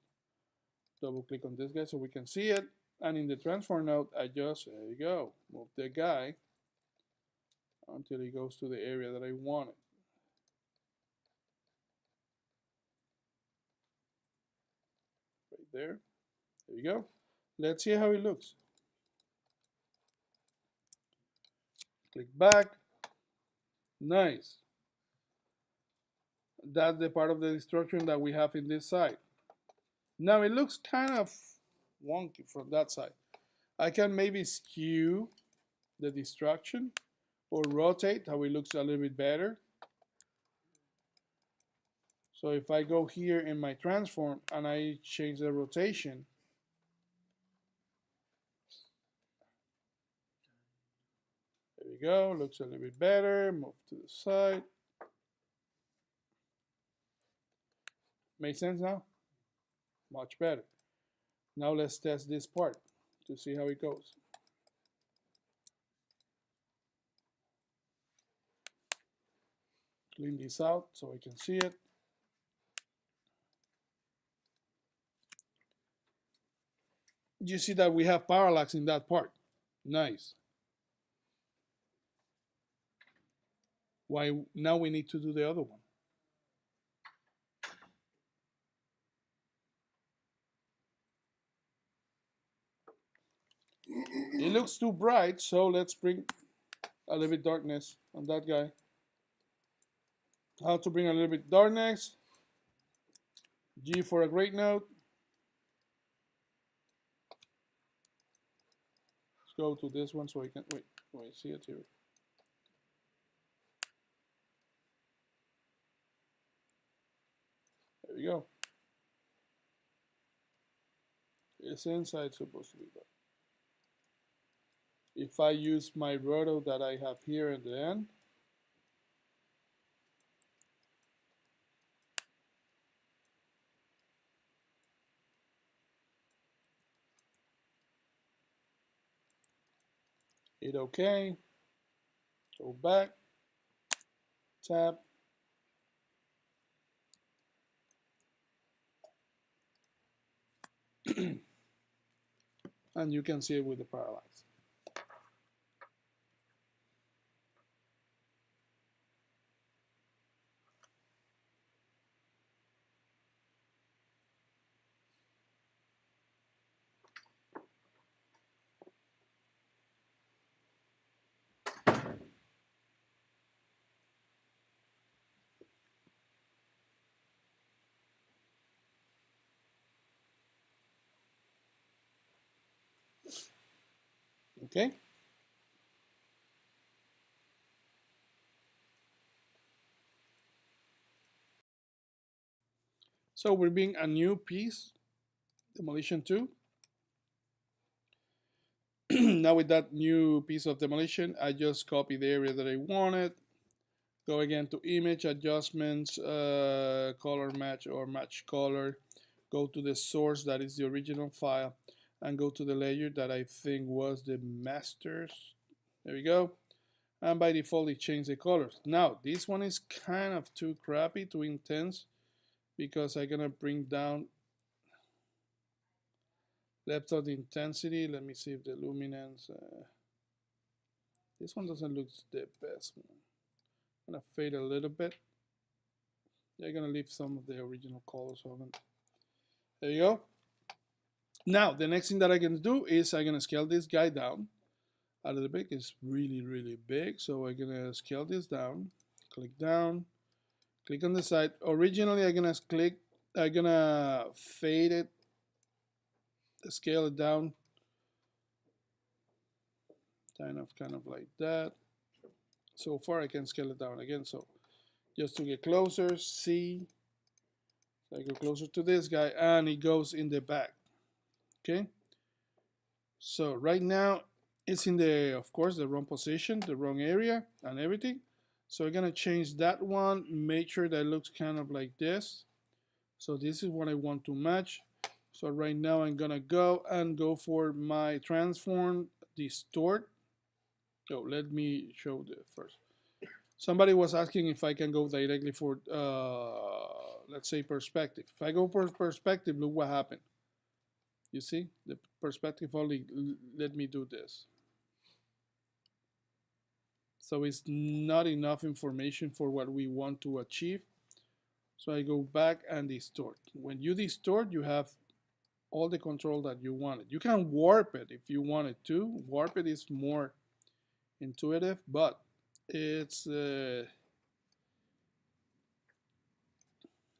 Speaker 1: double click on this guy so we can see it. And in the transform node, I just, there you go, move the guy until he goes to the area that I want it. Right there. There you go. Let's see how it looks. Click back. Nice. That's the part of the destruction that we have in this side. Now it looks kind of wonky from that side. I can maybe skew the destruction or rotate how it looks a little bit better. So if I go here in my transform and I change the rotation, there we go, looks a little bit better. Move to the side. Make sense now? Much better. Now let's test this part to see how it goes. Clean this out so I can see it. You see that we have parallax in that part. Nice. Why now we need to do the other one. It looks too bright, so let's bring a little bit darkness on that guy. How to bring a little bit darkness. G for a great note. Let's go to this one so I can wait, see it here. There we go. It's inside supposed to be dark. If I use my roto that I have here at the end, Hit OK. Go back. Tab. And you can see it with the parallax. Okay. So we're being a new piece, demolition 2. Now with that new piece of demolition, I just copy the area that I wanted. Go again to image adjustments, color match or match color. Go to the source that is the original file and go to the layer that I think was the masters. There we go. And by default it changed the colors. Now this one is kind of too crappy, too intense, because I'm gonna bring down depth of the intensity. Let me see if the luminance, this one doesn't look the best one. I'm gonna fade a little bit. They're gonna leave some of the original colors of it. There you go. Now the next thing that I'm gonna do is I'm gonna scale this guy down a little bit. It's really big, so I'm gonna scale this down. Click down. Click on the side. Originally I'm gonna fade it, scale it down, kind of like that. So far I can scale it down again. So just to get closer, see, so I go closer to this guy and it goes in the back. Okay. So right now it's in the, of course, the wrong position, the wrong area and everything. So I'm gonna change that one, make sure that it looks kind of like this. So this is what I want to match. So right now I'm gonna go for my transform, distort. Oh, let me show the first. Somebody was asking if I can go directly for, let's say, perspective. If I go for perspective, look what happened. You see, the perspective only let me do this. So it's not enough information for what we want to achieve. So I go back and distort. When you distort, you have all the control that you wanted. You can warp it if you wanted to. Warp it is more intuitive, but it's that's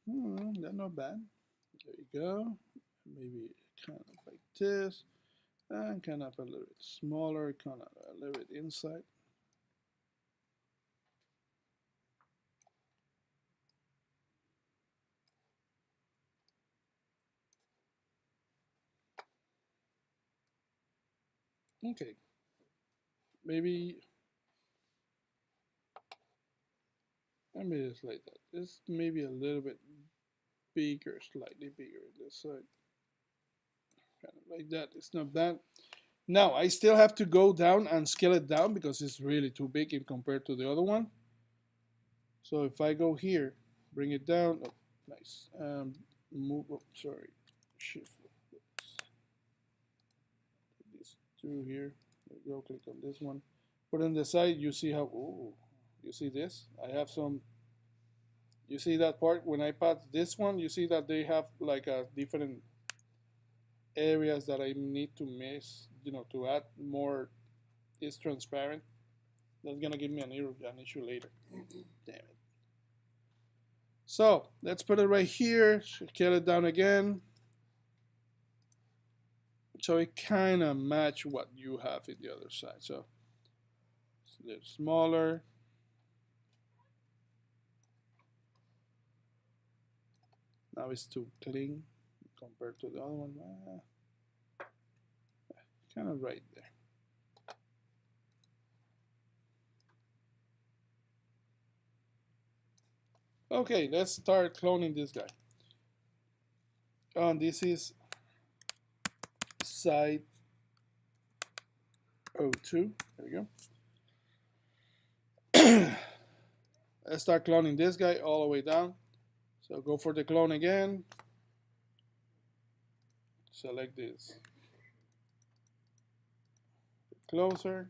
Speaker 1: not bad. There you go. Maybe kind of like this, and kind of a little bit smaller, kind of a little bit inside. Okay, maybe just like that. This maybe a little bit bigger, slightly bigger this side. Kind of like that. It's not bad. Now I still have to go down and scale it down because it's really too big in compared to the other one. So if I go here, bring it down. Oh, nice. Move. Oh, sorry. Shift. These two here. There you go. Click on this one. Put on the side. You see how? Oh, you see this? I have some. You see that part when I pass this one? You see that they have like a different areas that I need to miss, you know, to add more. Is transparent. That's gonna give me an issue later. Damn it. So let's put it right here. Scale it down again. So it kind of match what you have in the other side. So it's a little smaller. Now it's too clean compared to the other one. Kind of right there. Okay, let's start cloning this guy. And this is side 02. There we go. Let's start cloning this guy all the way down. So go for the clone again. Select this. Closer.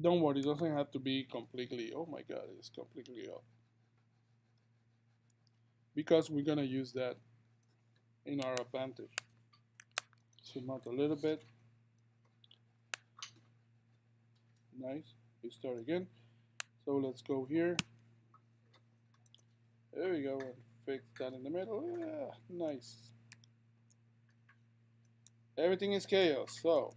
Speaker 1: Don't worry, it doesn't have to be completely, oh my god, it's completely off. Because we're gonna use that in our advantage. Zoom out a little bit. Nice, we start again. So let's go here. There we go, and fix that in the middle. Yeah, nice. Everything is chaos, so.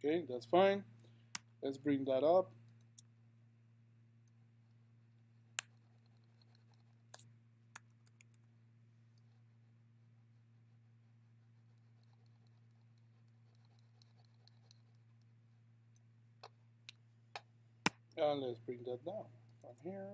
Speaker 1: Okay, that's fine. Let's bring that up. And let's bring that down from here.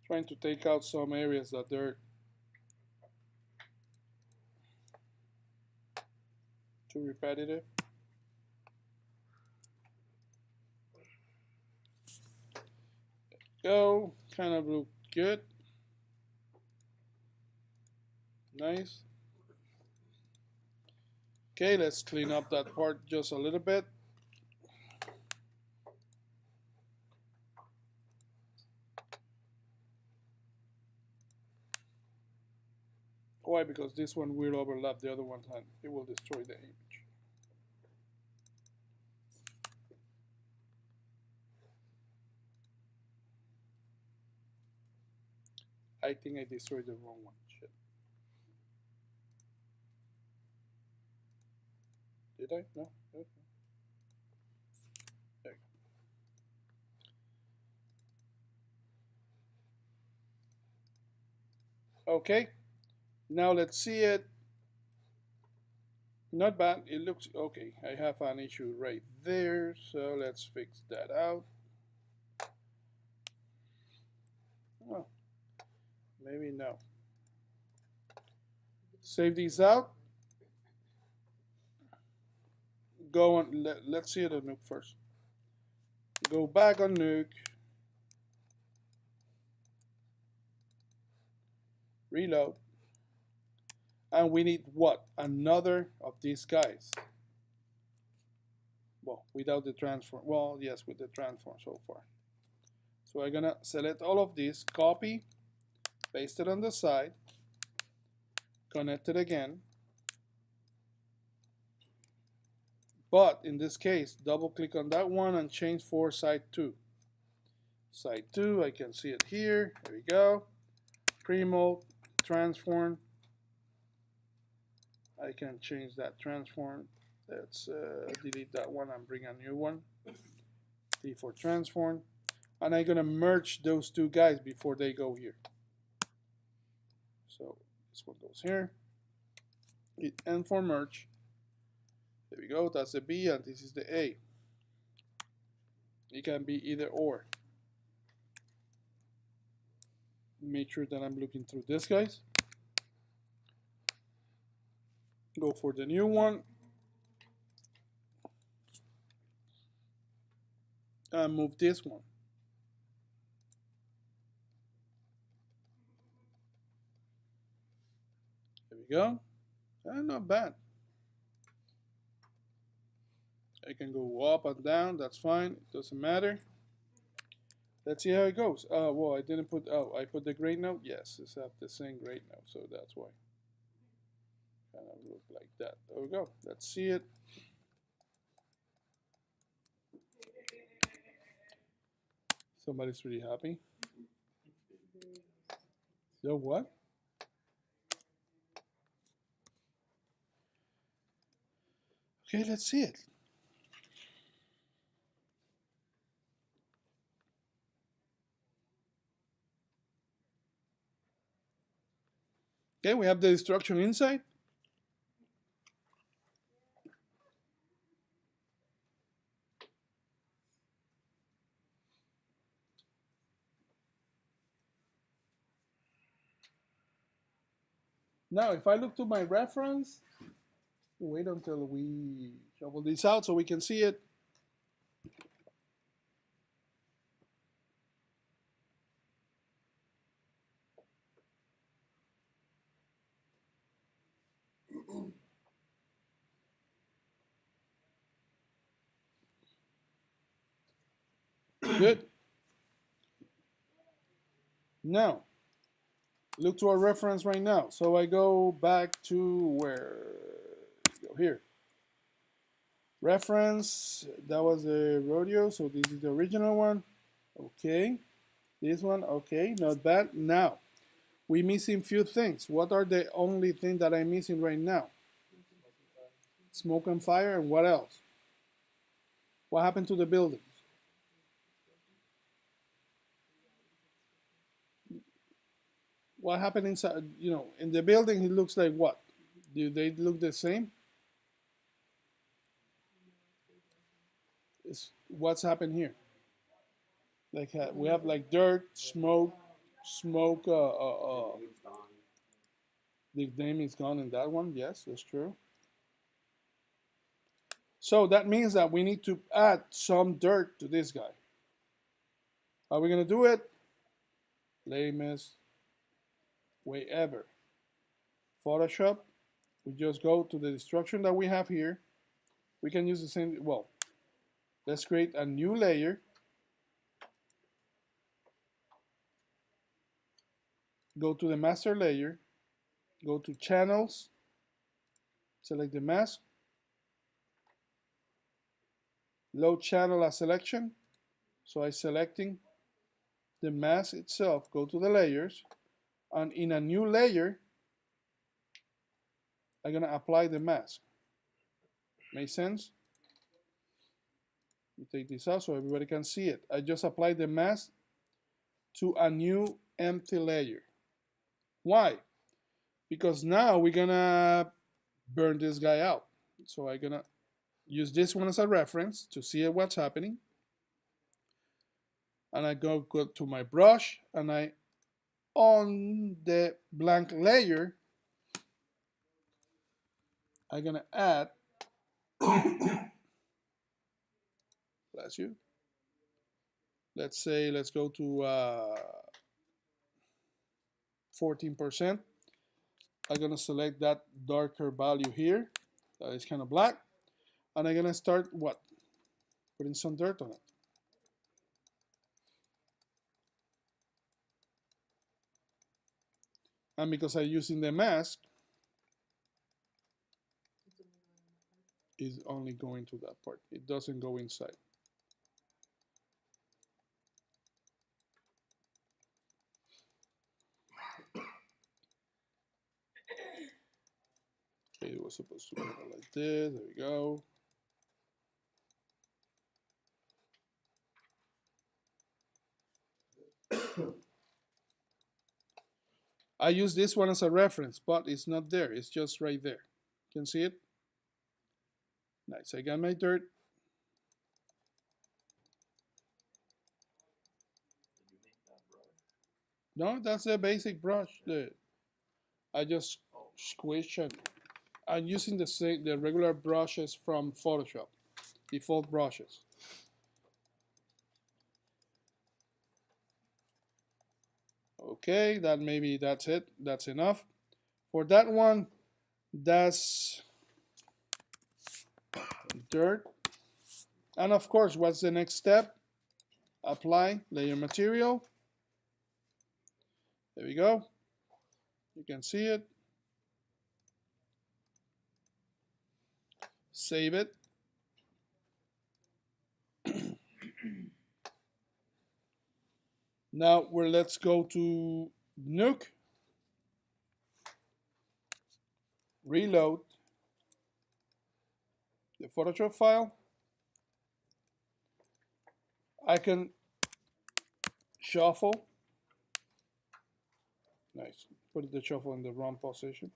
Speaker 1: Trying to take out some areas that they're too repetitive. Go, kind of look good. Nice. Okay, let's clean up that part just a little bit. Why? Because this one will overlap the other one and it will destroy the image. I think I destroyed the wrong one. Shit. Did I? No. Okay. There you go. Okay. Now let's see it. Not bad. It looks okay. I have an issue right there, so let's fix that out. Oh, maybe no. Save these out. Go on. Let's see the Nuke first. Go back on Nuke. Reload. And we need what? Another of these guys. Well, without the transform. Well, yes, with the transform so far. So I'm gonna select all of these, copy, paste it on the side, connect it again. But in this case, double click on that one and change for side 2. Side 2, I can see it here. There we go. Pre-mode, transform. I can change that transform. Let's delete that one and bring a new one. D for transform. And I'm gonna merge those two guys before they go here. So this one goes here. Hit N for merge. There we go, that's the B and this is the A. It can be either or. Make sure that I'm looking through this, guys. Go for the new one. And move this one. There we go. Not bad. I can go up and down, that's fine, it doesn't matter. Let's see how it goes. Well, I didn't put, oh, I put the grade note. Yes, it's have the same grade note, so that's why. Kind of look like that. There we go. Let's see it. Somebody's really happy. So what? Okay, let's see it. Okay, we have the destruction inside. Now, if I look to my reference, wait until we shovel this out so we can see it. Good. Now, look to our reference right now. So I go back to where? Go here. Reference, that was the rodeo, so this is the original one. Okay. This one, okay, not bad. Now, we're missing few things. What are the only thing that I'm missing right now? Smoke and fire, and what else? What happened to the buildings? What happened inside, you know, in the building, it looks like what? Do they look the same? What's happened here? Like we have like dirt, smoke, the name is gone in that one. Yes, that's true. So that means that we need to add some dirt to this guy. How are we gonna do it? Lamest way ever. Photoshop. We just go to the destruction that we have here. We can use the same, well, let's create a new layer. Go to the master layer, go to channels, select the mask, load channel as selection. So I'm selecting the mask itself, go to the layers, and in a new layer, I'm gonna apply the mask. Make sense? You take this out so everybody can see it. I just applied the mask to a new empty layer. Why? Because now we're gonna burn this guy out. So I'm gonna use this one as a reference to see what's happening. And I go to my brush, and I, on the blank layer, I'm gonna add, bless you. Let's say, let's go to 14%. I'm gonna select that darker value here. That is kind of black. And I'm gonna start what? Putting some dirt on it. And because I'm using the mask, it's only going to that part. It doesn't go inside. Okay, it was supposed to go like this. There we go. I use this one as a reference, but it's not there. It's just right there. Can see it? Nice. I got my dirt. No, that's a basic brush. I just squish and I'm using the regular brushes from Photoshop, default brushes. Okay, that's it. That's enough. For that one, that's dirt. And of course, what's the next step? apply layer material. There we go. You can see it. Save it. Now let's go to Nuke. Reload the Photoshop file. I can shuffle. Nice. Put the shuffle in the wrong position.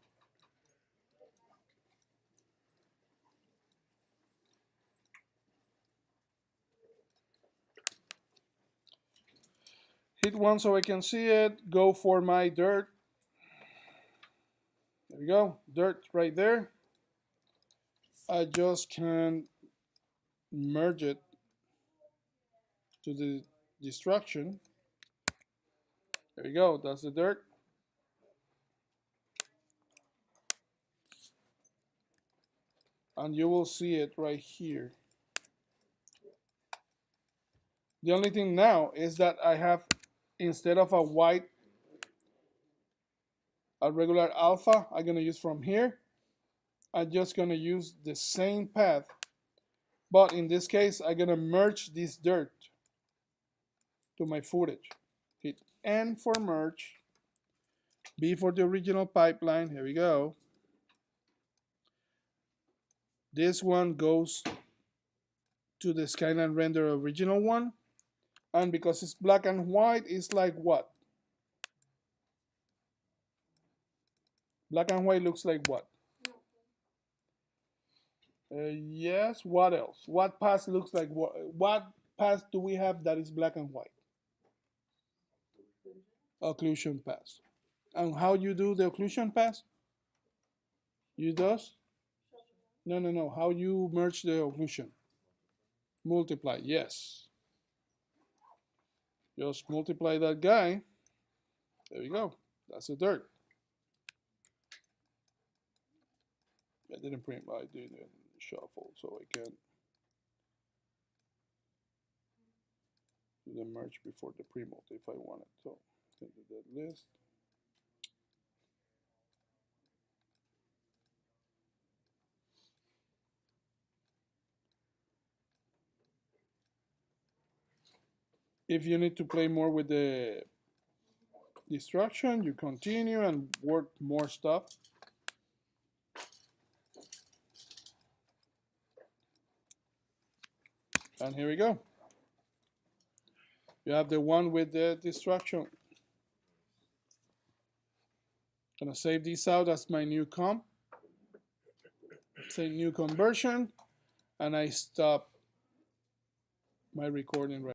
Speaker 1: Hit one so I can see it. Go for my dirt. There we go. Dirt right there. I just can merge it to the destruction. There you go. That's the dirt. And you will see it right here. The only thing now is that I have, instead of a white, a regular alpha, I'm gonna use from here. I'm just gonna use the same path, but in this case, I'm gonna merge this dirt to my footage. Hit N for merge, B for the original pipeline. Here we go. This one goes to the Skyline Render original one, and because it's black and white, it's like what? Black and white looks like what? Yes, what else? What path looks like what? What path do we have that is black and white? Occlusion path. And how you do the occlusion path? You does? No. How you merge the occlusion? Multiply, yes. Just multiply that guy. There we go. That's the dirt. I didn't print, but I did shuffle, so I can do the merge before the pre-multi if I wanted. So into that list. If you need to play more with the destruction, you continue and work more stuff. And here we go. You have the one with the destruction. Gonna save this out as my new comp. Say new conversion, and I stop my recording right